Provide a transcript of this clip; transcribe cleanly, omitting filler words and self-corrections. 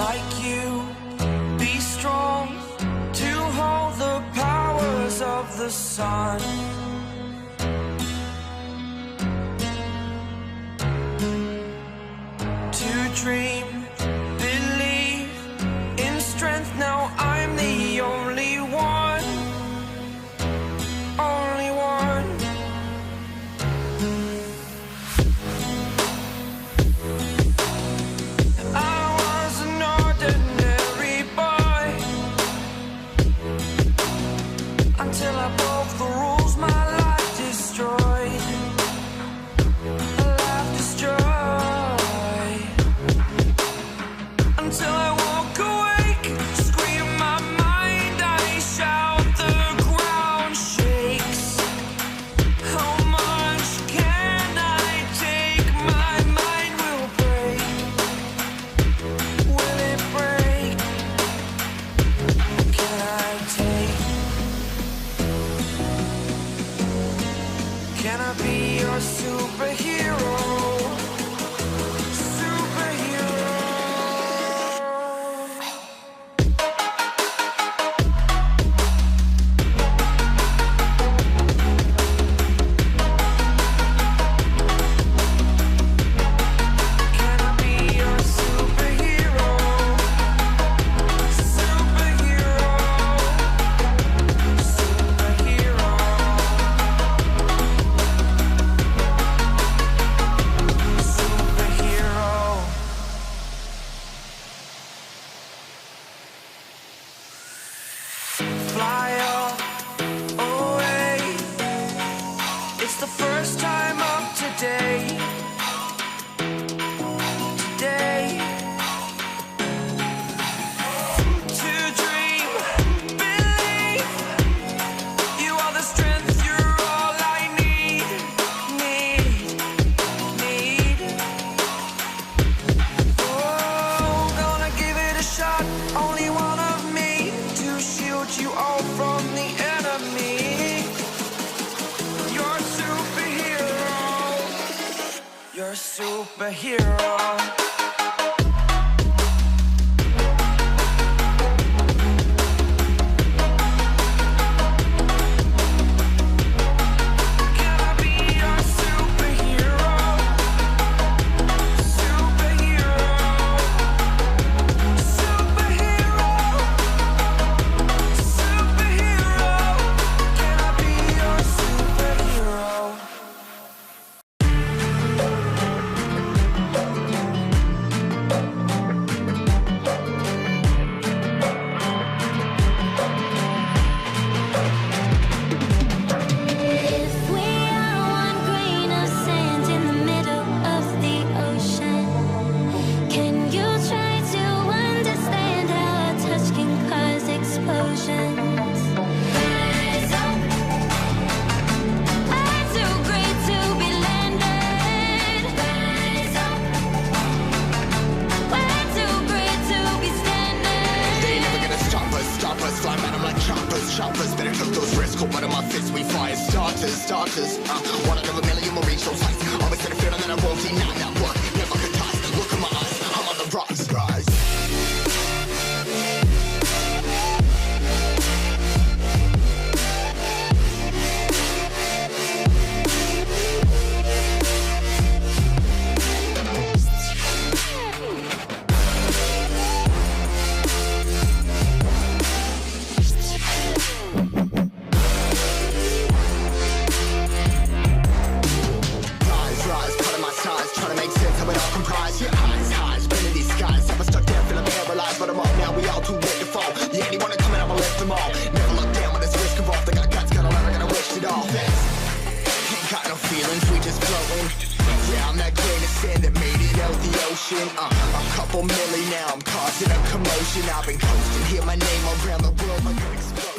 like you. Be strong to hold the powers of the sun. To dream, believe in strength. Now I'm the only one, only one. I was an ordinary boy until I broke the rules. My life destroyed, a life destroyed. Until I walk awake, scream my mind, I shout, the ground shakes. How much can I take? My mind will break. Will it break? Can I take? Can I be your superhero? Fly up, away. It's the first time of today. Today. To dream, believe. You are the strength, you're all I need. Need. Oh, gonna give it a shot. Only one of me to shield you all from the enemy. You're a superhero. You're a superhero. Can I be your superhero? Superhero. Superhero. Superhero. Can I be your superhero? If we are one grain of sand in the middle of the ocean, can you try to understand how a touch can cause explosions? Rise up. I'm too great to be landed. Rise up. We're too great to be standing. They ain't never gonna stop us, fly man, I'm like choppers, better took those risks, hold one of my fists, we fire starters, one out of a million will reach those heights, always had a feeling that I won't deny, that work, never could die, look in my eyes, I'm on the rise. Rise, part of my size, trying to make sense of it all comprised. Yeah, highs, spinning these skies. I was stuck there feeling paralyzed, but I'm up now, we all too late to fall. Yeah, anyone to come in, I'ma lift them all. Never look down when it's risk involved. I got guts, gotta learn, I gotta wish it all. Ain't got no feelings, we just floating. Yeah, I'm that grain of sand that made it out the ocean. A couple milli now, I'm causing a commotion. I've been coasting, hear my name around the world like an explosion.